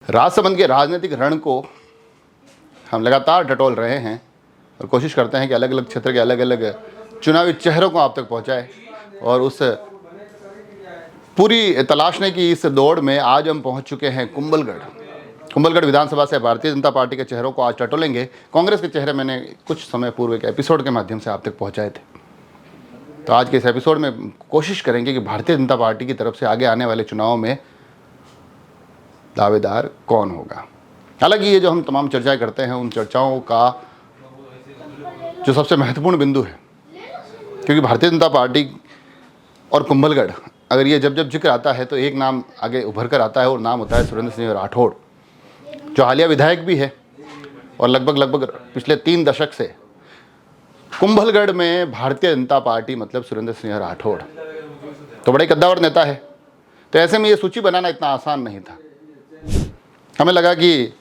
राजसमंद के राजनीतिक रण को हम लगातार टटोल रहे हैं और कोशिश करते हैं कि अलग अलग क्षेत्र के अलग अलग चुनावी चेहरों को आप तक पहुंचाए। और उस पूरी तलाशने की इस दौड़ में आज हम पहुंच चुके हैं कुंभलगढ़ विधानसभा से भारतीय जनता पार्टी के चेहरों को आज टटोलेंगे। कांग्रेस के चेहरे मैंने कुछ समय पूर्व एक एपिसोड के माध्यम से आप तक पहुंचाए थे, तो आज के इस एपिसोड में कोशिश करेंगे कि भारतीय जनता पार्टी की तरफ से आगे आने वाले चुनाव में दावेदार कौन होगा। हालांकि ये जो हम तमाम चर्चाएं करते हैं, उन चर्चाओं का जो सबसे महत्वपूर्ण बिंदु है, क्योंकि भारतीय जनता पार्टी और कुंभलगढ़, अगर ये जब जब जिक्र आता है तो एक नाम आगे उभर कर आता है और नाम होता है सुरेंद्र सिंह राठौड़, जो हालिया विधायक भी है और लगभग पिछले 3 दशक से कुंभलगढ़ में भारतीय जनता पार्टी मतलब सुरेंद्र सिंह राठौड़ तो बड़े कद्दावर नेता है। तो ऐसे में ये सूची बनाना इतना आसान नहीं था। हमें लगा कि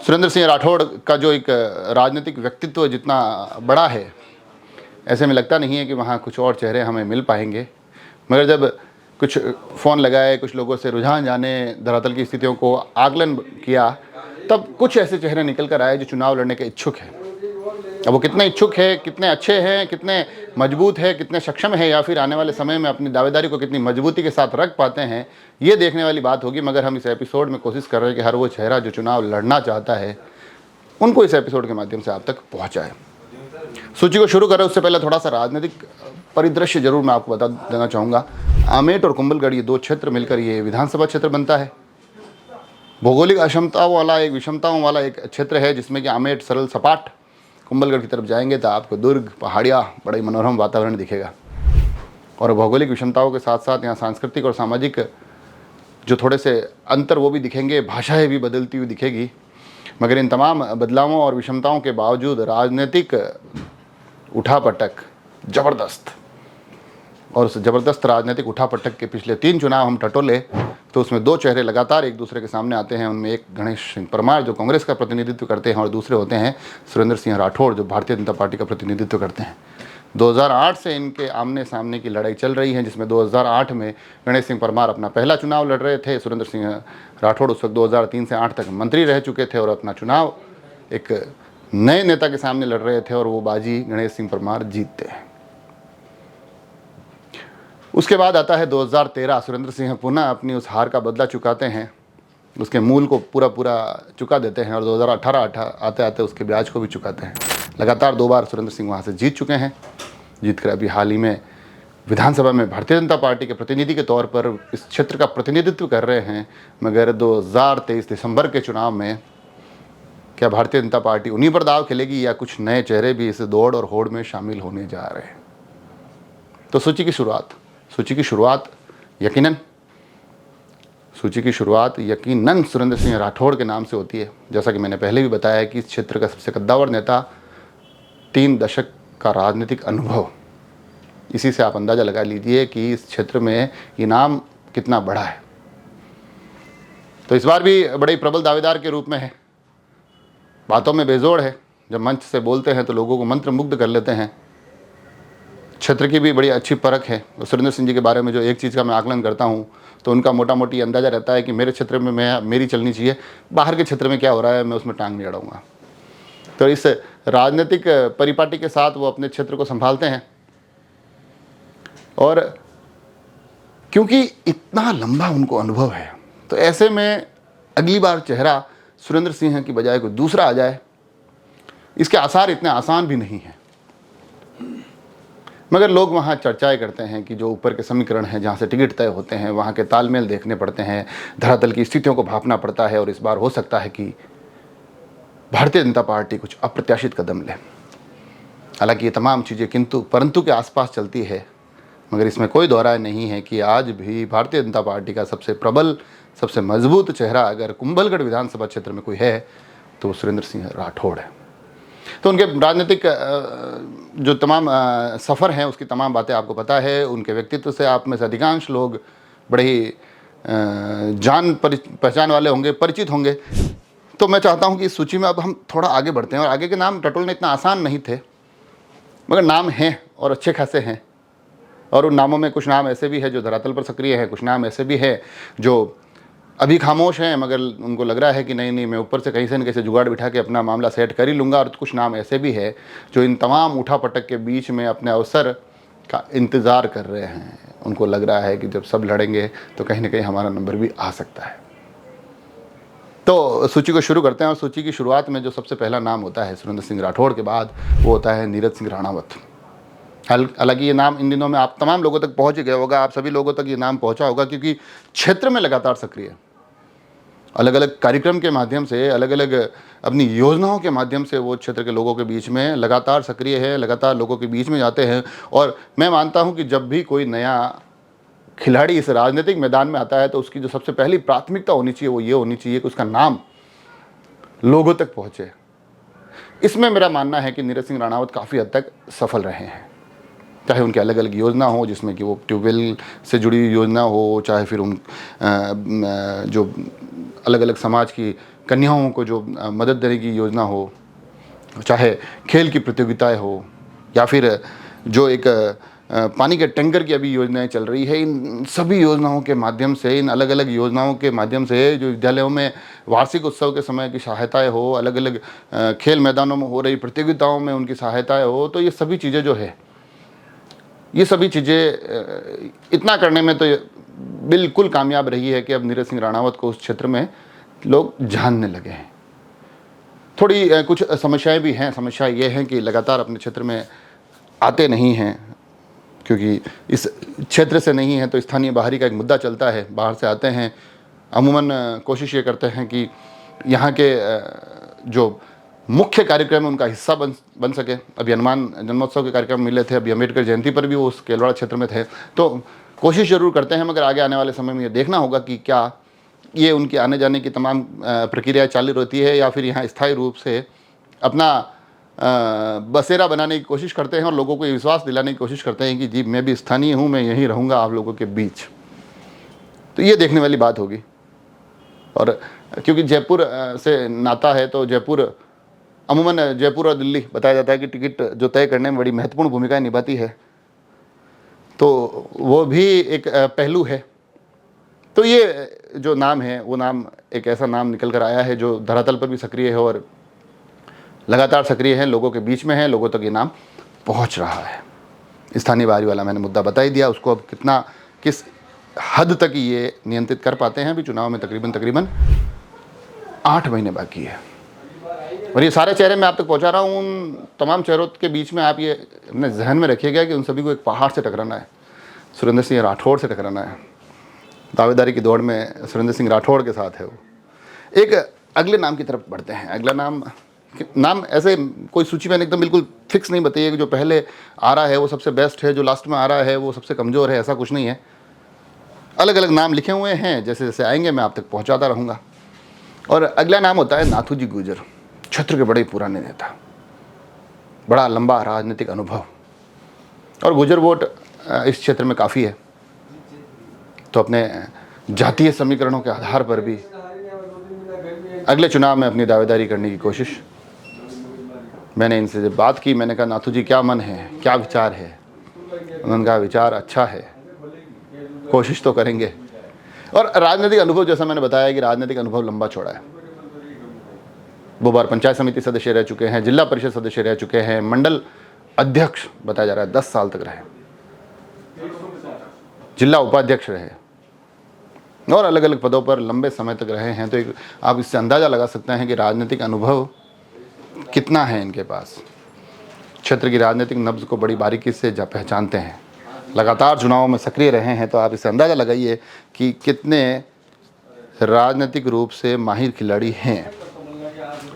सुरेंद्र सिंह राठौड़ का जो एक राजनीतिक व्यक्तित्व जितना बड़ा है, ऐसे में लगता नहीं है कि वहाँ कुछ और चेहरे हमें मिल पाएंगे। मगर जब कुछ फ़ोन लगाए, कुछ लोगों से रुझान जाने, धरातल की स्थितियों को आकलन किया, तब कुछ ऐसे चेहरे निकल कर आए जो चुनाव लड़ने के इच्छुक हैं। अब वो कितने इच्छुक है, कितने अच्छे हैं, कितने मजबूत है, कितने सक्षम है, या फिर आने वाले समय में अपनी दावेदारी को कितनी मजबूती के साथ रख पाते हैं, ये देखने वाली बात होगी। मगर हम इस एपिसोड में कोशिश कर रहे हैं कि हर वो चेहरा जो चुनाव लड़ना चाहता है उनको इस एपिसोड के माध्यम से आप तक पहुँचाए। सूची को शुरू करें उससे पहले थोड़ा सा राजनीतिक परिदृश्य जरूर मैं आपको बता देना चाहूँगा। आमेट और कुंभलगढ़ ये 2 क्षेत्र मिलकर ये विधानसभा क्षेत्र बनता है। भौगोलिक विषमताओं वाला एक क्षेत्र है, जिसमें कि आमेट सरल सपाट, कुंभलगढ़ की तरफ जाएंगे तो आपको दुर्ग, पहाड़ियाँ, बड़ा ही मनोरम वातावरण दिखेगा। और भौगोलिक विषमताओं के साथ साथ यहाँ सांस्कृतिक और सामाजिक जो थोड़े से अंतर वो भी दिखेंगे, भाषाएँ भी बदलती हुई दिखेगी। मगर इन तमाम बदलावों और विषमताओं के बावजूद राजनीतिक उठापटक ज़बरदस्त, और उस ज़बरदस्त राजनीतिक उठापटक के पिछले 3 चुनाव हम टटोले तो उसमें 2 चेहरे लगातार एक दूसरे के सामने आते हैं। उनमें एक गणेश सिंह परमार जो कांग्रेस का प्रतिनिधित्व करते हैं और दूसरे होते हैं सुरेंद्र सिंह राठौड़ जो भारतीय जनता पार्टी का प्रतिनिधित्व करते हैं। 2008 से इनके आमने सामने की लड़ाई चल रही है, जिसमें 2008 में गणेश सिंह परमार अपना पहला चुनाव लड़ रहे थे। सुरेंद्र सिंह राठौड़ उस वक्त 2003 से 8 तक मंत्री रह चुके थे और अपना चुनाव एक नए नेता के सामने लड़ रहे थे और वो बाजी गणेश सिंह परमार जीतते हैं। उसके बाद आता है 2013, सुरेंद्र सिंह पुनः अपनी उस हार का बदला चुकाते हैं, उसके मूल को पूरा चुका देते हैं और 2018 आते आते उसके ब्याज को भी चुकाते हैं। लगातार 2 बार सुरेंद्र सिंह वहाँ से जीत चुके हैं। जीतकर अभी हाल ही में विधानसभा में भारतीय जनता पार्टी के प्रतिनिधि के तौर पर इस क्षेत्र का प्रतिनिधित्व कर रहे हैं। मगर 2023 दिसंबर के चुनाव में क्या भारतीय जनता पार्टी उन्हीं पर दाव खेलेगी या कुछ नए चेहरे भी इस दौड़ और होड़ में शामिल होने जा रहे हैं? तो सूची की शुरुआत यकीनन सुरेंद्र सिंह राठौड़ के नाम से होती है। जैसा कि मैंने पहले भी बताया कि इस क्षेत्र का सबसे कद्दावर नेता, 3 दशक का राजनीतिक अनुभव, इसी से आप अंदाज़ा लगा लीजिए कि इस क्षेत्र में ये नाम कितना बड़ा है। तो इस बार भी बड़े प्रबल दावेदार के रूप में है, बातों में बेजोड़ है, जब मंच से बोलते हैं तो लोगों को मंत्रमुग्ध कर लेते हैं। क्षेत्र की भी बड़ी अच्छी परख है। सुरेंद्र सिंह जी के बारे में जो एक चीज़ का मैं आकलन करता हूँ तो उनका मोटा मोटी अंदाज़ा रहता है कि मेरे क्षेत्र में मेरी चलनी चाहिए, बाहर के क्षेत्र में क्या हो रहा है मैं उसमें टांग नहीं अड़ाऊँगा। तो इस राजनीतिक परिपाटी के साथ वो अपने क्षेत्र को संभालते हैं। और क्योंकि इतना लंबा उनको अनुभव है, तो ऐसे में अगली बार चेहरा सुरेंद्र सिंह की बजाय कोई दूसरा आ जाए, इसके आसार इतने आसान भी नहीं हैं। मगर लोग वहाँ चर्चाएं करते हैं कि जो ऊपर के समीकरण हैं, जहाँ से टिकट तय होते हैं, वहाँ के तालमेल देखने पड़ते हैं, धरातल की स्थितियों को भांपना पड़ता है। और इस बार हो सकता है कि भारतीय जनता पार्टी कुछ अप्रत्याशित कदम ले। हालांकि ये तमाम चीज़ें किंतु परंतु के आसपास चलती है, मगर इसमें कोई दोहराय नहीं है कि आज भी भारतीय जनता पार्टी का सबसे प्रबल, सबसे मजबूत चेहरा अगर कुंभलगढ़ विधानसभा क्षेत्र में कोई है तो सुरेंद्र सिंह राठौड़ है। तो उनके राजनीतिक जो तमाम सफ़र हैं उसकी तमाम बातें आपको पता है। उनके व्यक्तित्व से आप में से अधिकांश लोग बड़े ही जान पहचान वाले होंगे, परिचित होंगे। तो मैं चाहता हूं कि इस सूची में अब हम थोड़ा आगे बढ़ते हैं। और आगे के नाम टटोलने इतना आसान नहीं थे, मगर नाम हैं और अच्छे खासे हैं। और उन नामों में कुछ नाम ऐसे भी हैं जो धरातल पर सक्रिय हैं, कुछ नाम ऐसे भी हैं जो अभी खामोश हैं, मगर उनको लग रहा है कि नहीं नहीं, मैं ऊपर से कहीं से न कहीं से जुगाड़ बिठा के अपना मामला सेट कर ही लूँगा। और कुछ नाम ऐसे भी है जो इन तमाम उठापटक के बीच में अपने अवसर का इंतज़ार कर रहे हैं। उनको लग रहा है कि जब सब लड़ेंगे तो कहीं ना कहीं हमारा नंबर भी आ सकता है। तो सूची को शुरू करते हैं, और सूची की शुरुआत में जो सबसे पहला नाम होता है सुरेंद्र सिंह राठौड़ के बाद, वो होता है नीरज सिंह राणावत। हालांकि ये नाम इन दिनों में आप तमाम लोगों तक पहुंच गया होगा, आप सभी लोगों तक ये नाम पहुंचा होगा, क्योंकि क्षेत्र में लगातार सक्रिय, अलग अलग कार्यक्रम के माध्यम से, अलग अलग अपनी योजनाओं के माध्यम से वो क्षेत्र के लोगों के बीच में लगातार सक्रिय है, लगातार लोगों के बीच में जाते हैं। और मैं मानता हूं कि जब भी कोई नया खिलाड़ी इस राजनीतिक मैदान में आता है तो उसकी जो सबसे पहली प्राथमिकता होनी चाहिए वो ये होनी चाहिए कि उसका नाम लोगों तक पहुंचे। इसमें मेरा मानना है कि नीरज सिंह राणावत काफ़ी हद तक सफल रहे हैं, चाहे उनकी अलग अलग योजना हो, जिसमें कि वो ट्यूबवेल से जुड़ी हुई योजना हो, चाहे फिर उन जो अलग अलग समाज की कन्याओं को जो मदद देने की योजना हो, चाहे खेल की प्रतियोगिताएं हो, या फिर जो एक पानी के टैंकर की अभी योजनाएं चल रही है। इन सभी योजनाओं के माध्यम से, इन अलग अलग योजनाओं के माध्यम से जो विद्यालयों में वार्षिक उत्सव के समय की सहायताएं हो, अलग अलग खेल मैदानों में हो रही प्रतियोगिताओं में उनकी सहायताएं हो, तो ये सभी चीज़ें जो है, ये सभी चीज़ें इतना करने में तो बिल्कुल कामयाब रही है कि अब नीरज सिंह राणावत को उस क्षेत्र में लोग जानने लगे हैं। थोड़ी कुछ समस्याएं भी हैं। समस्या ये है कि लगातार अपने क्षेत्र में आते नहीं हैं, क्योंकि इस क्षेत्र से नहीं है तो स्थानीय बाहरी का एक मुद्दा चलता है, बाहर से आते हैं। अमूमन कोशिश ये करते हैं कि यहाँ के जो मुख्य कार्यक्रम है उनका हिस्सा बन सके। अभी हनुमान जन्मोत्सव के कार्यक्रम मिले थे, अभी अम्बेडकर जयंती पर भी वो उस केलवाड़ा क्षेत्र में थे, तो कोशिश ज़रूर करते हैं। मगर आगे आने वाले समय में ये देखना होगा कि क्या ये उनकी आने जाने की तमाम प्रक्रिया चालू रहती है, या फिर यहाँ स्थायी रूप से अपना बसेरा बनाने की कोशिश करते हैं और लोगों को ये विश्वास दिलाने की कोशिश करते हैं कि जी मैं भी स्थानीय हूँ, मैं यहीं रहूँगा आप लोगों के बीच। तो ये देखने वाली बात होगी। और क्योंकि जयपुर से नाता है, तो जयपुर अमूमन जयपुर और दिल्ली बताया जाता है कि टिकट जो तय करने में बड़ी महत्वपूर्ण भूमिका निभाती है, तो वो भी एक पहलू है। तो ये जो नाम है वो नाम एक ऐसा नाम निकल कर आया है जो धरातल पर भी सक्रिय है और लगातार सक्रिय है, लोगों के बीच में है, लोगों तक ये नाम पहुंच रहा है। स्थानीय बाहरी वाला मैंने मुद्दा बता ही दिया, उसको अब किस हद तक ये नियंत्रित कर पाते हैं। अभी चुनाव में तकरीबन 8 महीने बाकी है, और ये सारे चेहरे मैं आप तक पहुंचा रहा हूँ। उन तमाम चेहरों के बीच में आप ये अपने जहन में रखिएगा कि उन सभी को एक पहाड़ से टकराना है, सुरेंद्र सिंह राठौड़ से टकराना है। दावेदारी की दौड़ में सुरेंद्र सिंह राठौड़ के साथ है वो। एक अगले नाम की तरफ बढ़ते हैं। अगला नाम ऐसे कोई सूची मैंने एकदम बिल्कुल फिक्स नहीं बताई है कि जो पहले आ रहा है वो सबसे बेस्ट है, जो लास्ट में आ रहा है वो सबसे कमज़ोर है, ऐसा कुछ नहीं है। अलग अलग नाम लिखे हुए हैं, जैसे जैसे आएंगे मैं आप तक पहुंचाता रहूँगा। और अगला नाम होता है नाथू जी गुर्जर, क्षेत्र के बड़े पुराने नेता, बड़ा लंबा राजनीतिक अनुभव, और गुर्जर वोट इस क्षेत्र में काफ़ी है। तो अपने जातीय समीकरणों के आधार पर भी अगले चुनाव में अपनी दावेदारी करने की कोशिश। मैंने इनसे जब बात की, मैंने कहा नाथू जी क्या मन है, क्या विचार है? उन्होंने कहा विचार अच्छा है, कोशिश तो करेंगे। और राजनीतिक अनुभव, जैसा मैंने बताया कि राजनीतिक अनुभव लंबा चौड़ा है। वो बार पंचायत समिति सदस्य रह चुके हैं, जिला परिषद सदस्य रह चुके हैं, मंडल अध्यक्ष बताया जा रहा है 10 साल तक रहे, जिला उपाध्यक्ष रहे, और अलग अलग पदों पर लंबे समय तक रहे हैं। तो आप इससे अंदाज़ा लगा सकते हैं कि राजनीतिक अनुभव कितना है इनके पास। क्षेत्र की राजनीतिक नब्ज को बड़ी बारीकी से पहचानते हैं, लगातार चुनावों में सक्रिय रहे हैं। तो आप इससे अंदाज़ा लगाइए कि कितने राजनीतिक रूप से माहिर खिलाड़ी हैं।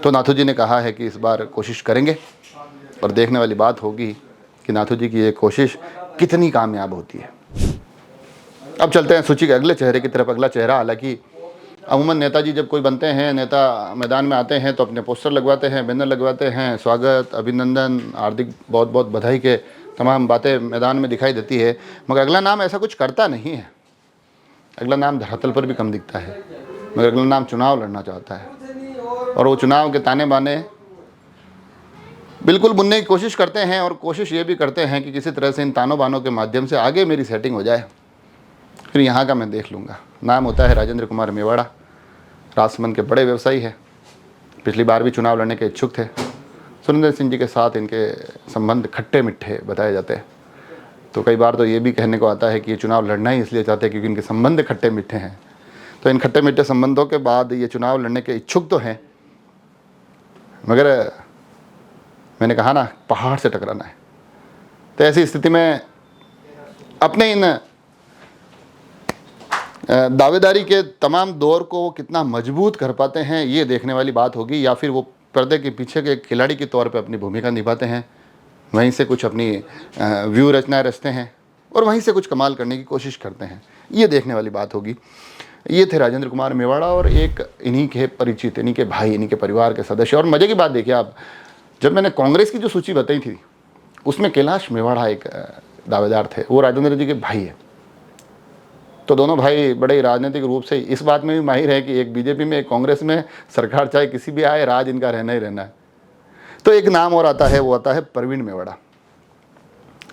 तो नाथू जी ने कहा है कि इस बार कोशिश करेंगे, और देखने वाली बात होगी कि नाथू जी की ये कोशिश कितनी कामयाब होती है। अब चलते हैं सूची के अगले चेहरे की तरफ। अगला चेहरा, हालांकि अमूमन नेताजी जब कोई बनते हैं, नेता मैदान में आते हैं तो अपने पोस्टर लगवाते हैं, बैनर लगवाते हैं, स्वागत, अभिनंदन, हार्दिक बहुत बहुत बधाई के तमाम बातें मैदान में दिखाई देती है। मगर अगला नाम ऐसा कुछ करता नहीं है। अगला नाम धरातल पर भी कम दिखता है, मगर अगला नाम चुनाव लड़ना चाहता है, और वो चुनाव के ताने बाने बिल्कुल बुनने की कोशिश करते हैं। और कोशिश ये भी करते हैं कि किसी तरह से इन तानों बानों के माध्यम से आगे मेरी सेटिंग हो जाए, फिर यहाँ का मैं देख लूँगा, नाम होता है राजेंद्र कुमार मेवाड़ा। राजसमंद के बड़े व्यवसायी हैं, पिछली बार भी चुनाव लड़ने के इच्छुक थे। सुरेंद्र सिंह जी के साथ इनके संबंध खट्टे मिट्ठे बताए जाते हैं। तो कई बार तो ये भी कहने को आता है कि ये चुनाव लड़ना ही इसलिए चाहते हैं क्योंकि इनके संबंध खट्टे मीठे हैं। तो इन खट्टे मीठे संबंधों के बाद ये चुनाव लड़ने के इच्छुक तो हैं, मगर मैंने कहा ना, पहाड़ से टकराना है। तो ऐसी स्थिति में अपने इन दावेदारी के तमाम दौर को वो कितना मजबूत कर पाते हैं, ये देखने वाली बात होगी, या फिर वो पर्दे के पीछे के खिलाड़ी के तौर पे अपनी भूमिका निभाते हैं, वहीं से कुछ अपनी व्यू रचनाएं रचते हैं और वहीं से कुछ कमाल करने की कोशिश करते हैं। ये देखने वाली बात होगी। ये थे राजेंद्र कुमार मेवाड़ा और एक इन्हीं के परिचित, इन्हीं के भाई, इन्हीं के परिवार के सदस्य। और मज़े की बात देखिए आप, जब मैंने कांग्रेस की जो सूची बताई थी उसमें कैलाश मेवाड़ा एक दावेदार थे, वो राजेंद्र जी के भाई है। तो दोनों भाई बड़े राजनीतिक रूप से इस बात में भी माहिर है कि एक बीजेपी में एक कांग्रेस में, सरकार चाहे किसी भी आए, राज इनका रहना ही रहना है। तो एक नाम और आता है, वो आता है प्रवीण मेवाड़ा।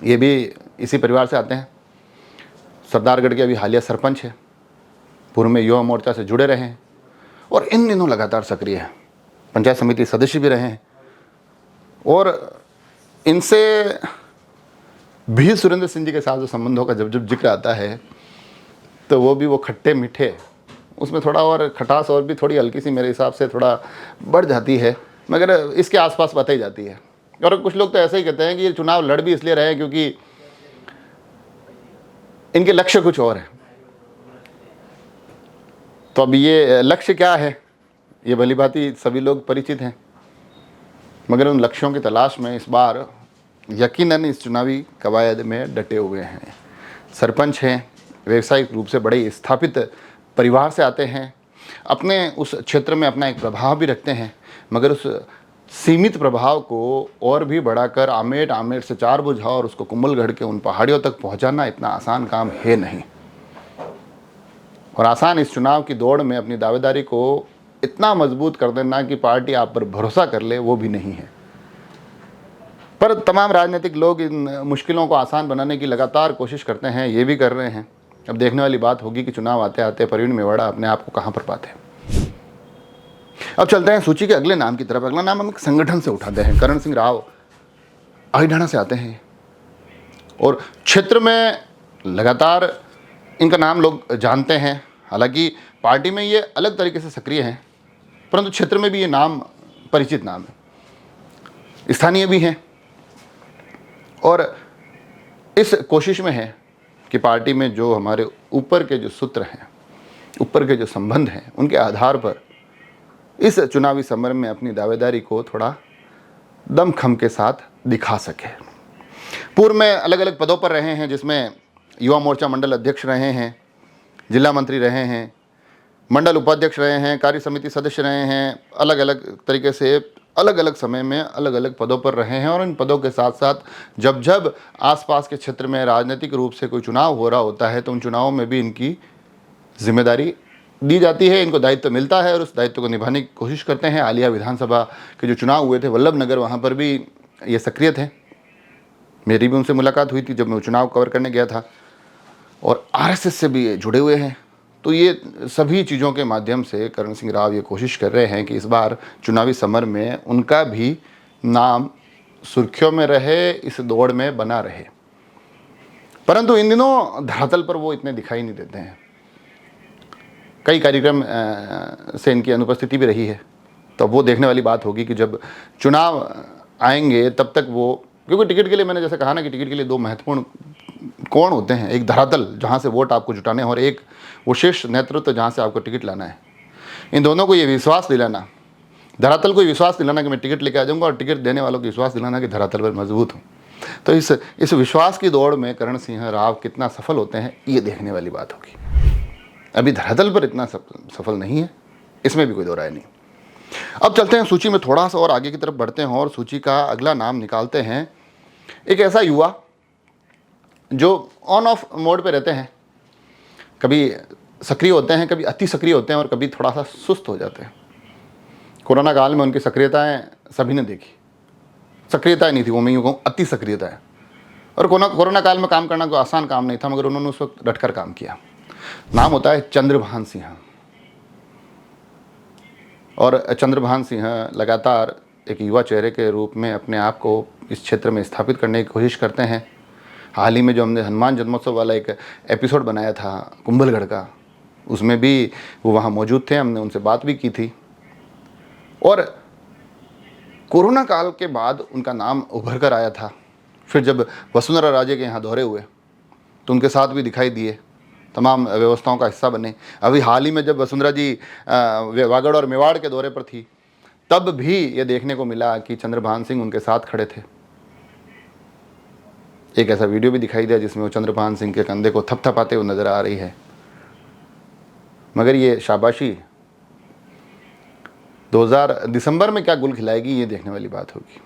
ये भी इसी परिवार से आते हैं। सरदारगढ़ के अभी हालिया सरपंच है, पूर्व में युवा मोर्चा से जुड़े रहे हैं और इन दिनों लगातार सक्रिय हैं, पंचायत समिति सदस्य भी रहे हैं। और इनसे भी सुरेंद्र सिंह जी के साथ जो संबंधों का जब जब जिक्र आता है तो वो भी वो खट्टे मीठे, उसमें थोड़ा और खटास और भी थोड़ी हल्की सी मेरे हिसाब से थोड़ा बढ़ जाती है, मगर इसके आसपास बताई जाती है। और कुछ लोग तो ऐसे ही कहते हैं कि ये चुनाव लड़ भी इसलिए रहे क्योंकि इनके लक्ष्य कुछ और है। तो अब ये लक्ष्य क्या है, ये भली भांति सभी लोग परिचित हैं, मगर उन लक्ष्यों की तलाश में इस बार यकीनन इस चुनावी कवायद में डटे हुए हैं। सरपंच हैं, व्यावसायिक रूप से बड़े स्थापित परिवार से आते हैं, अपने उस क्षेत्र में अपना एक प्रभाव भी रखते हैं, मगर उस सीमित प्रभाव को और भी बढ़ाकर आमेर से 4 भुजा और उसको कुंभलगढ़ के उन पहाड़ियों तक पहुंचाना इतना आसान काम है नहीं। और आसान इस चुनाव की दौड़ में अपनी दावेदारी को इतना मजबूत कर देना कि पार्टी आप पर भरोसा कर ले, वो भी नहीं है। पर तमाम राजनीतिक लोग इन मुश्किलों को आसान बनाने की लगातार कोशिश करते हैं, ये भी कर रहे हैं। अब देखने वाली बात होगी कि चुनाव आते आते प्रवीण मेवाड़ा अपने आप को कहाँ पर पाते हैं। अब चलते हैं सूची के अगले नाम की तरफ। अगला नाम हम एक संगठन से उठाते हैं। करण सिंह राव अहिडाना से आते हैं और क्षेत्र में लगातार इनका नाम लोग जानते हैं। हालांकि पार्टी में ये अलग तरीके से सक्रिय हैं, परंतु क्षेत्र में भी ये नाम परिचित नाम है, स्थानीय भी हैं और इस कोशिश में है कि पार्टी में जो हमारे ऊपर के जो सूत्र हैं, ऊपर के जो संबंध हैं, उनके आधार पर इस चुनावी समर में अपनी दावेदारी को थोड़ा दमखम के साथ दिखा सके। पूर्व में अलग अलग पदों पर रहे हैं, जिसमें युवा मोर्चा मंडल अध्यक्ष रहे हैं, जिला मंत्री रहे हैं, मंडल उपाध्यक्ष रहे हैं, कार्य समिति सदस्य रहे हैं, अलग अलग तरीके से अलग अलग समय में अलग अलग पदों पर रहे हैं। और इन पदों के साथ साथ जब जब आसपास के क्षेत्र में राजनीतिक रूप से कोई चुनाव हो रहा होता है तो उन चुनावों में भी इनकी जिम्मेदारी दी जाती है, इनको दायित्व मिलता है और उस दायित्व को निभाने की कोशिश करते हैं। हालिया विधानसभा के जो चुनाव हुए थे वल्लभनगर, वहाँ पर भी ये सक्रिय थे। मेरी भी उनसे मुलाकात हुई थी जब मैं चुनाव कवर करने गया था, और आरएसएस से भी ये जुड़े हुए हैं। तो ये सभी चीज़ों के माध्यम से करण सिंह राव ये कोशिश कर रहे हैं कि इस बार चुनावी समर में उनका भी नाम सुर्खियों में रहे, इस दौड़ में बना रहे। परंतु इन दिनों धरातल पर वो इतने दिखाई नहीं देते हैं। कई कार्यक्रम से इनकी अनुपस्थिति भी रही है। तो वो देखने वाली बात होगी कि जब चुनाव आएंगे तब तक वो, क्योंकि टिकट के लिए मैंने जैसे कहा ना कि टिकट के लिए 2 महत्वपूर्ण कोण होते हैं, एक धरातल जहाँ से वोट आपको जुटाने हैं और एक वो शीर्ष नेतृत्व जहाँ से आपको टिकट लाना है। इन दोनों को ये विश्वास दिलाना, धरातल को विश्वास दिलाना कि मैं टिकट लेके आ जाऊँगा, और टिकट देने वालों को विश्वास दिलाना कि धरातल पर मजबूत हूँ। तो इस विश्वास की दौड़ में करण सिंह राव कितना सफल होते हैं, ये देखने वाली बात होगी। अभी धरातल पर इतना सफल नहीं है, इसमें भी कोई दो राय नहीं। अब चलते हैं सूची में थोड़ा सा और आगे की तरफ बढ़ते हैं और सूची का अगला नाम निकालते हैं। एक ऐसा युवा जो ऑन ऑफ मोड पे रहते हैं, कभी सक्रिय होते हैं, कभी अति सक्रिय होते हैं और कभी थोड़ा सा सुस्त हो जाते हैं। कोरोना काल में उनकी सक्रियताएं सभी ने देखी। सक्रियताएं नहीं थी, वो मैं यूँ कहूँ अति सक्रियता है। और कोरोना काल में काम करना कोई आसान काम नहीं था, मगर उन्होंने उस वक्त डटकर काम किया। नाम होता है चंद्रभान सिंह। और चंद्रभान सिंह लगातार एक युवा चेहरे के रूप में अपने आप को इस क्षेत्र में स्थापित करने की कोशिश करते हैं। हाल ही में जो हमने हनुमान जन्मोत्सव वाला एक एपिसोड बनाया था कुंभलगढ़ का, उसमें भी वो वहाँ मौजूद थे, हमने उनसे बात भी की थी। और कोरोना काल के बाद उनका नाम उभर कर आया था। फिर जब वसुंधरा राजे के यहाँ दौरे हुए तो उनके साथ भी दिखाई दिए, तमाम व्यवस्थाओं का हिस्सा बने। अभी हाल ही में जब वसुंधरा जी वागड़ और मेवाड़ के दौरे पर थी, तब भी ये देखने को मिला कि चंद्रभान सिंह उनके साथ खड़े थे। एक ऐसा वीडियो भी दिखाई दिया जिसमें वो चंद्रभान सिंह के कंधे को थपथपाते हुए नजर आ रही है। मगर ये शाबाशी 2000 दिसंबर में क्या गुल खिलाएगी, ये देखने वाली बात होगी।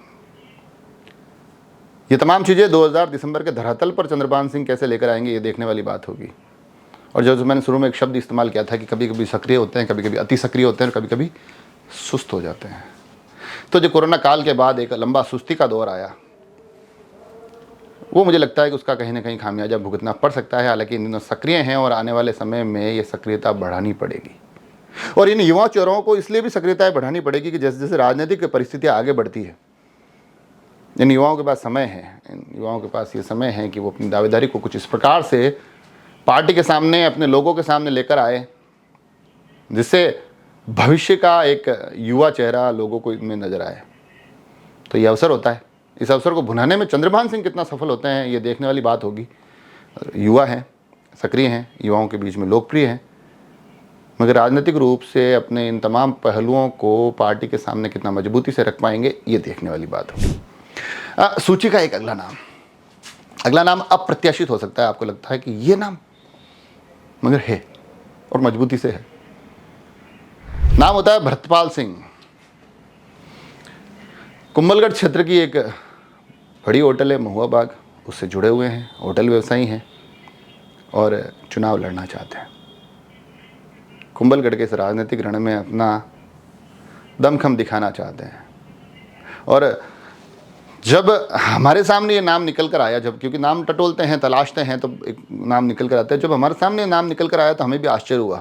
ये तमाम चीज़ें 2000 दिसंबर के धरातल पर चंद्रभान सिंह कैसे लेकर आएंगे, ये देखने वाली बात होगी। और जो मैंने शुरू में एक शब्द इस्तेमाल किया था कि कभी कभी सक्रिय होते हैं, कभी कभी अति सक्रिय होते हैं और कभी कभी सुस्त हो जाते हैं। तो जो कोरोना काल के बाद एक लंबा सुस्ती का दौर आया, वो मुझे लगता है कि उसका कहीं ना कहीं खामियाजा भुगतना पड़ सकता है। हालांकि इन दिनों सक्रिय हैं और आने वाले समय में ये सक्रियता बढ़ानी पड़ेगी। और इन युवा चेहरों को इसलिए भी सक्रियताएं बढ़ानी पड़ेगी कि जैसे जैसे राजनीतिक परिस्थितियाँ आगे बढ़ती है, इन युवाओं के पास समय है, इन युवाओं के पास ये समय है कि वो अपनी दावेदारी को कुछ इस प्रकार से पार्टी के सामने, अपने लोगों के सामने लेकर आए, जिससे भविष्य का एक युवा चेहरा लोगों को इनमें नजर आए। तो ये अवसर होता है। इस अवसर को भुनाने में चंद्रभान सिंह कितना सफल होते हैं, ये देखने वाली बात होगी। युवा हैं, सक्रिय हैं, युवाओं के बीच में लोकप्रिय हैं, मगर राजनीतिक रूप से अपने इन तमाम पहलुओं को पार्टी के सामने कितना मजबूती से रख पाएंगे, ये देखने वाली बात होगी। सूची का एक अगला नाम अप्रत्याशित हो सकता है। आपको लगता है कि ये नाम, मगर है और मजबूती से है। नाम होता है भरतपाल सिंह। कुंभलगढ़ क्षेत्र की एक बड़ी होटल है महुआ बाग, उससे जुड़े हुए हैं, होटल व्यवसायी हैं और चुनाव लड़ना चाहते हैं। कुंभलगढ़ के इस राजनीतिक रण में अपना दमखम दिखाना चाहते हैं। और जब हमारे सामने ये नाम निकल कर आया, जब क्योंकि नाम टटोलते हैं, तलाशते हैं, तो एक नाम निकल कर आता है। जब हमारे सामने नाम निकल कर आया तो हमें भी आश्चर्य हुआ,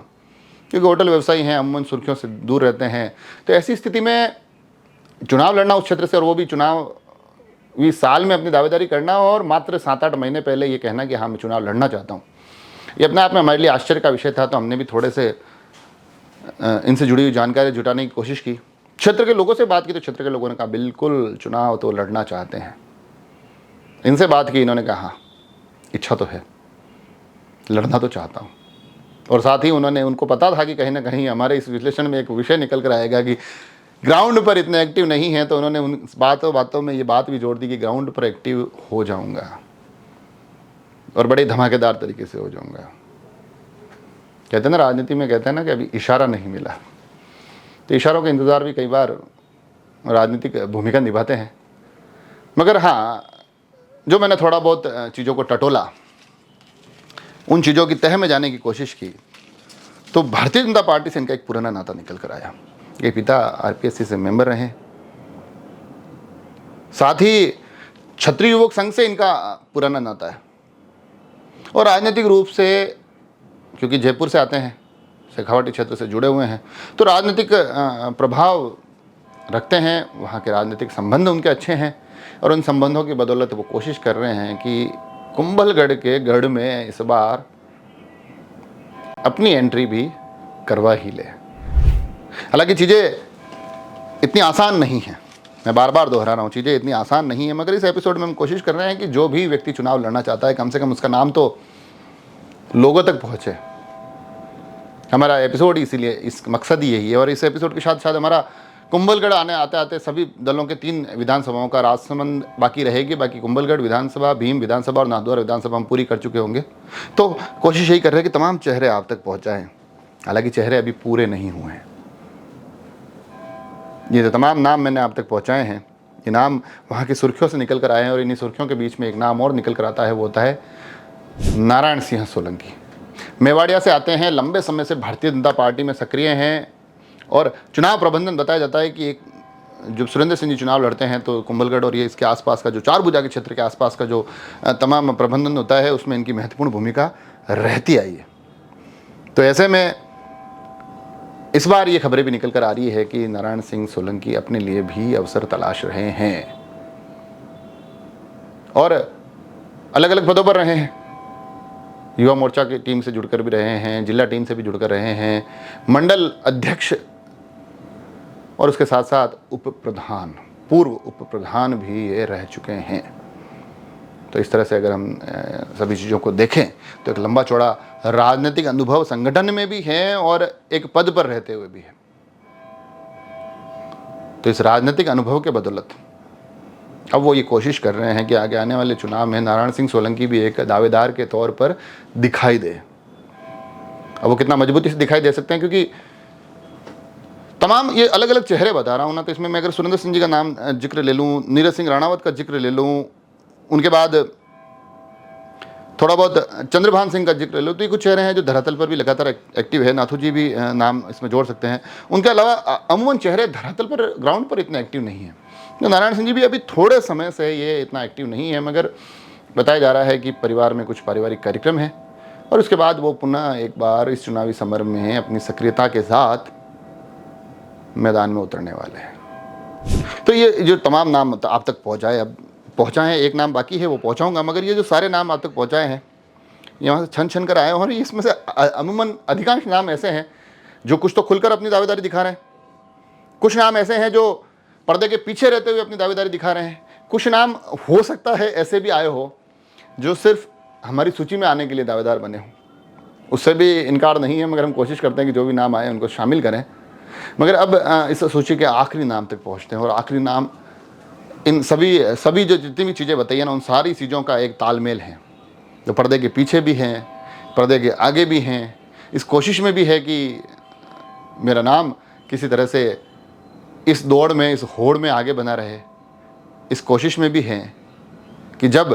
क्योंकि होटल व्यवसायी हैं, अमूमन सुर्खियों से दूर रहते हैं। तो ऐसी स्थिति में चुनाव लड़ना उस क्षेत्र से, और वो भी चुनावी साल में अपनी दावेदारी करना, और मात्र 7-8 महीने पहले ये कहना कि हाँ मैं चुनाव लड़ना चाहता हूँ, ये अपने आप में हमारे लिए आश्चर्य का विषय था। तो हमने भी थोड़े से इनसे जुड़ी हुई जानकारी जुटाने की कोशिश की, क्षेत्र के लोगों से बात की, तो क्षेत्र के लोगों ने कहा बिल्कुल चुनाव तो लड़ना चाहते हैं। इनसे बात की, इन्होंने कहा हाँ इच्छा तो है, लड़ना तो चाहता हूँ। और साथ ही उनको पता था कि कहीं ना कहीं हमारे इस विश्लेषण में एक विषय निकल कर आएगा कि ग्राउंड पर इतने एक्टिव नहीं है। तो उन्होंने उन बातों में ये बात भी जोड़ दी कि ग्राउंड पर एक्टिव हो जाऊंगा और बड़े धमाकेदार तरीके से हो जाऊंगा। कहते हैं ना, राजनीति में कहते हैं ना कि अभी इशारा नहीं मिला, तो इशारों का इंतज़ार भी कई बार राजनीतिक भूमिका निभाते हैं। मगर हाँ, जो मैंने थोड़ा बहुत चीज़ों को टटोला, उन चीज़ों की तह में जाने की कोशिश की, तो भारतीय जनता पार्टी से इनका एक पुराना नाता निकल कर आया। ये पिता आरपीएससी से मेंबर रहे, साथ ही क्षत्रिय युवक संघ से इनका पुराना नाता है। और राजनीतिक रूप से, क्योंकि जयपुर से आते हैं, शेखावाटी क्षेत्र से जुड़े हुए हैं, तो राजनीतिक प्रभाव रखते हैं। वहाँ के राजनीतिक संबंध उनके अच्छे हैं, और उन संबंधों की बदौलत वो कोशिश कर रहे हैं कि कुंभलगढ़ के गढ़ में इस बार अपनी एंट्री भी करवा ही ले। हालांकि चीज़ें इतनी आसान नहीं हैं, मैं बार बार दोहरा रहा हूँ, चीज़ें इतनी आसान नहीं है। मगर इस एपिसोड में हम कोशिश कर रहे हैं कि जो भी व्यक्ति चुनाव लड़ना चाहता है, कम से कम उसका नाम तो लोगों तक पहुँचे। हमारा एपिसोड इसीलिए, इस मकसद ही यही है। और इस एपिसोड के साथ साथ हमारा कुंभलगढ़ आते आते सभी दलों के 3 विधानसभाओं का राजसमंद बाकी रहेगी। बाकी कुंभलगढ़ विधानसभा, भीम विधानसभा और नाथद्वारा विधानसभा हम पूरी कर चुके होंगे। तो कोशिश यही कर रहे हैं कि तमाम चेहरे आप तक पहुँच जाएँ। हालांकि चेहरे अभी पूरे नहीं हुए हैं। ये जो तमाम नाम मैंने आप तक पहुँचाए हैं, ये नाम वहाँ की सुर्खियों से निकल कर आए हैं। और इन्हीं सुर्खियों के बीच में एक नाम और निकल कर आता है, वो होता है नारायण सिंह सोलंकी। मेवाड़िया से आते हैं, लंबे समय से भारतीय जनता पार्टी में सक्रिय हैं। और चुनाव प्रबंधन बताया जाता है कि एक जब सुरेंद्र सिंह जी चुनाव लड़ते हैं तो कुंभलगढ़ और ये इसके आसपास का जो 4 भुजा के क्षेत्र के आसपास का जो तमाम प्रबंधन होता है, उसमें इनकी महत्वपूर्ण भूमिका रहती आई है। तो ऐसे में इस बार ये खबरें भी निकल कर आ रही है कि नारायण सिंह सोलंकी अपने लिए भी अवसर तलाश रहे हैं और अलग अलग पदों पर रहे हैं। युवा मोर्चा की टीम से जुड़कर भी रहे हैं, जिला टीम से भी जुड़कर रहे हैं, मंडल अध्यक्ष और उसके साथ साथ उप प्रधान, पूर्व उप प्रधान भी ये रह चुके हैं। तो इस तरह से अगर हम सभी चीज़ों को देखें तो एक लंबा चौड़ा राजनीतिक अनुभव संगठन में भी है और एक पद पर रहते हुए भी है। तो इस राजनीतिक अनुभव के बदौलत अब वो ये कोशिश कर रहे हैं कि आगे आने वाले चुनाव में नारायण सिंह सोलंकी भी एक दावेदार के तौर पर दिखाई दे। अब वो कितना मजबूती से दिखाई दे सकते हैं, क्योंकि तमाम ये अलग अलग चेहरे बता रहा हूँ ना, तो इसमें मैं अगर सुरेंद्र सिंह जी का नाम जिक्र ले लूँ, नीरज सिंह राणावत का जिक्र ले लूँ, उनके बाद थोड़ा बहुत चंद्रभान सिंह का जिक्र ले लो, तो ये कुछ चेहरे हैं जो धरातल पर भी लगातार एक्टिव है। नाथू जी भी नाम इसमें जोड़ सकते हैं। उनके अलावा अमूमन चेहरे धरातल पर, ग्राउंड पर इतने एक्टिव नहीं है। तो नारायण सिंह जी भी अभी थोड़े समय से ये इतना एक्टिव नहीं है, मगर बताया जा रहा है कि परिवार में कुछ पारिवारिक कार्यक्रम है और उसके बाद वो पुनः एक बार इस चुनावी समर में अपनी सक्रियता के साथ मैदान में उतरने वाले हैं। तो ये जो तमाम नाम आप तक पहुँचाए, अब पहुँचाए, एक नाम बाकी है वो पहुँचाऊँगा, मगर ये जो सारे नाम आप तक पहुँचाए हैं यहाँ से छन छन कर आए हैं और इसमें से अमूमन अधिकांश नाम ऐसे हैं जो कुछ तो खुलकर अपनी दावेदारी दिखा रहे हैं, कुछ नाम ऐसे हैं जो पर्दे के पीछे रहते हुए अपनी दावेदारी दिखा रहे हैं, कुछ नाम हो सकता है ऐसे भी आए हो जो सिर्फ हमारी सूची में आने के लिए दावेदार बने हों। उससे भी इनकार नहीं है, मगर हम कोशिश करते हैं कि जो भी नाम आए उनको शामिल करें। मगर अब इस सूची के आखिरी नाम तक पहुँचते हैं और आखिरी नाम इन सभी जो जितनी भी चीज़ें बताइए ना, उन सारी चीज़ों का एक तालमेल है, जो पर्दे के पीछे भी हैं, पर्दे के आगे भी हैं। इस कोशिश में भी है कि मेरा नाम किसी तरह से इस दौड़ में, इस होड़ में आगे बना रहे। इस कोशिश में भी है कि जब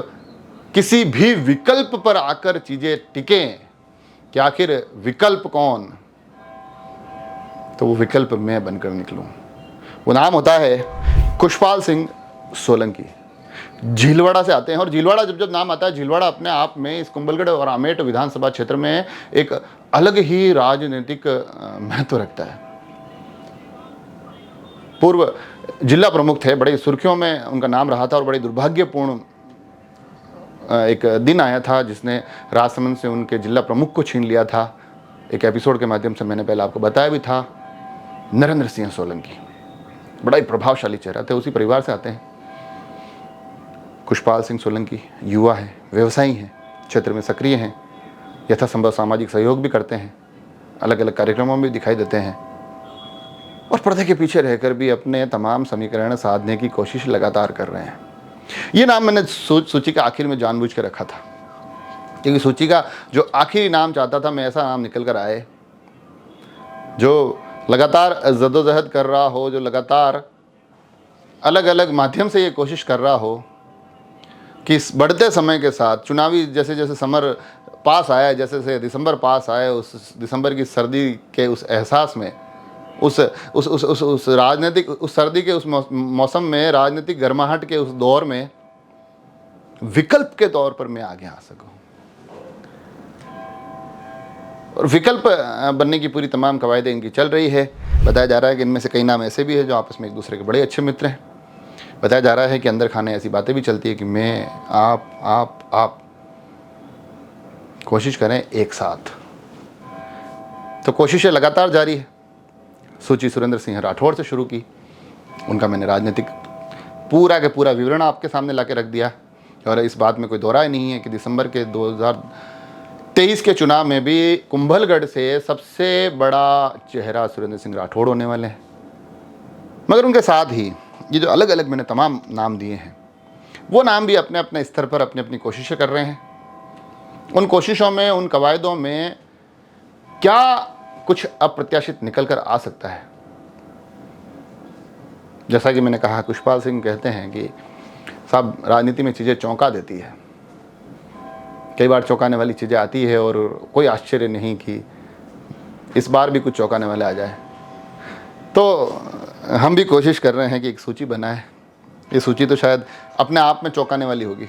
किसी भी विकल्प पर आकर चीज़ें टिकें कि आखिर विकल्प कौन, तो वो विकल्प मैं बनकर निकलूं। वो नाम होता है कुशपाल सिंह सोलंकी। झीलवाड़ा से आते हैं और झीलवाड़ा जब नाम आता है, झीलवाड़ा अपने आप में इस कुंभलगढ़ और आमेट विधानसभा क्षेत्र में एक अलग ही राजनीतिक महत्व रखता है। पूर्व जिला प्रमुख थे, बड़े सुर्खियों में उनका नाम रहा था और बड़े दुर्भाग्यपूर्ण एक दिन आया था जिसने राजसमंद से उनके जिला प्रमुख को छीन लिया था। एक एपिसोड के माध्यम से मैंने पहले आपको बताया भी था। नरेंद्र सिंह सोलंकी बड़ा ही प्रभावशाली चेहरा थे, उसी परिवार से आते हैं। कुशपाल सिंह सोलंकी युवा हैं, व्यवसायी हैं, क्षेत्र में सक्रिय हैं, यथासंभव सामाजिक सहयोग भी करते हैं, अलग अलग कार्यक्रमों में दिखाई देते हैं और पर्दे के पीछे रहकर भी अपने तमाम समीकरण साधने की कोशिश लगातार कर रहे हैं। ये नाम मैंने सूची का आखिर में जानबूझ के रखा था, क्योंकि सूची का जो आखिरी नाम चाहता था मैं, ऐसा नाम निकल कर आए जो लगातार जद्दोजहद कर रहा हो, जो लगातार अलग अलग माध्यम से ये कोशिश कर रहा हो कि इस बढ़ते समय के साथ चुनावी जैसे जैसे समर पास आया, जैसे जैसे दिसंबर पास आए, उस दिसंबर की सर्दी के उस एहसास में, उस राजनीतिक, उस सर्दी के उस मौसम में, राजनीतिक गर्माहट के उस दौर में विकल्प के तौर पर मैं आगे आ सकूं। और विकल्प बनने की पूरी तमाम कवायदें इनकी चल रही है। बताया जा रहा है कि इनमें से कई नाम ऐसे भी हैं जो आपस में एक दूसरे के बड़े अच्छे मित्र हैं। बताया जा रहा है कि अंदर खाने ऐसी बातें भी चलती है कि मैं, आप कोशिश करें एक साथ। तो कोशिशें लगातार जारी है। सूची सुरेंद्र सिंह राठौड़ से शुरू की, उनका मैंने राजनीतिक पूरा के पूरा विवरण आपके सामने ला के रख दिया और इस बात में कोई दो राय नहीं है कि दिसंबर के 2023 के चुनाव में भी कुंभलगढ़ से सबसे बड़ा चेहरा सुरेंद्र सिंह राठौड़ होने वाले हैं। मगर उनके साथ ही ये जो अलग अलग मैंने तमाम नाम दिए हैं, वो नाम भी अपने अपने स्तर पर अपनी अपनी कोशिशें कर रहे हैं। उन कोशिशों में, उन कवायदों में क्या कुछ अप्रत्याशित निकल कर आ सकता है। जैसा कि मैंने कहा, कुशपाल सिंह कहते हैं कि साहब राजनीति में चीज़ें चौंका देती है, कई बार चौंकाने वाली चीज़ें आती है और कोई आश्चर्य नहीं कि इस बार भी कुछ चौंकाने वाले आ जाए। तो हम भी कोशिश कर रहे हैं कि एक सूची बनाए। ये सूची तो शायद अपने आप में चौंकाने वाली होगी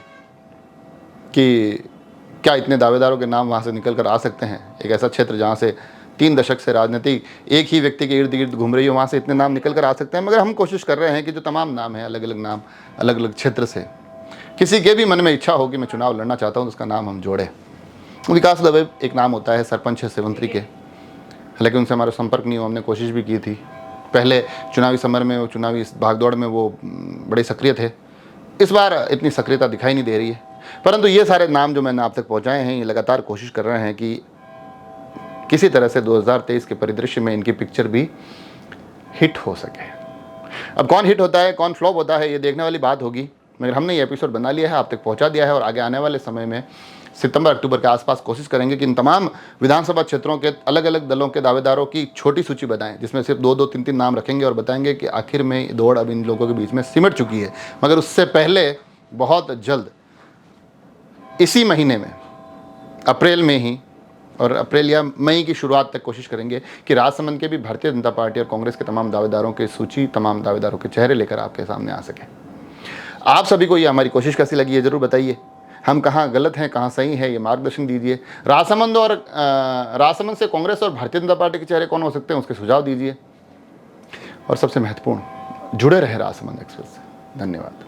कि क्या इतने दावेदारों के नाम वहाँ से निकल कर आ सकते हैं? एक ऐसा क्षेत्र जहाँ से 3 दशक से राजनीति एक ही व्यक्ति के इर्द गिर्द घूम रही है, वहाँ से इतने नाम निकल कर आ सकते हैं। मगर हम कोशिश कर रहे हैं कि जो तमाम नाम हैं, अलग अलग नाम, अलग अलग क्षेत्र से किसी के भी मन में इच्छा हो कि मैं चुनाव लड़ना चाहता हूँ, तो उसका नाम हम जोड़ें। विकास दुबे एक नाम होता है, सरपंच है सेवंतरी के, लेकिन उनसे हमारा संपर्क नहीं हुआ। हमने कोशिश भी की थी, पहले चुनावी समर में, वो चुनावी भागदौड़ में वो बड़े सक्रिय थे। इस बार इतनी सक्रियता दिखाई नहीं दे रही है। परंतु ये सारे नाम जो मैंने आप तक पहुँचाए हैं, ये लगातार कोशिश कर रहे हैं कि किसी तरह से 2023 के परिदृश्य में इनकी पिक्चर भी हिट हो सके। अब कौन हिट होता है, कौन फ्लॉप होता है, ये देखने वाली बात होगी। मगर हमने ये एपिसोड बना लिया है, आप तक पहुंचा दिया है, और आगे आने वाले समय में सितंबर अक्टूबर के आसपास कोशिश करेंगे कि इन तमाम विधानसभा क्षेत्रों के अलग अलग दलों के दावेदारों की छोटी सूची बनाएं, जिसमें सिर्फ 2-2, 3-3 नाम रखेंगे और बताएंगे कि आखिर में दौड़ अब इन लोगों के बीच में सिमट चुकी है। मगर उससे पहले बहुत जल्द इसी महीने में, अप्रैल में ही, और अप्रैल या मई की शुरुआत तक कोशिश करेंगे कि राजसमंद के भी भारतीय जनता पार्टी और कांग्रेस के तमाम दावेदारों की सूची, तमाम दावेदारों के चेहरे लेकर आपके सामने आ सके। आप सभी को ये हमारी कोशिश कैसी लगी है ज़रूर बताइए। हम कहाँ गलत हैं, कहाँ सही है, ये मार्गदर्शन दीजिए। राजसमंद से कांग्रेस और भारतीय जनता पार्टी के चेहरे कौन हो सकते हैं, उसके सुझाव दीजिए। और सबसे महत्वपूर्ण, जुड़े रहे राजसमंद एक्सप्रेस से। धन्यवाद।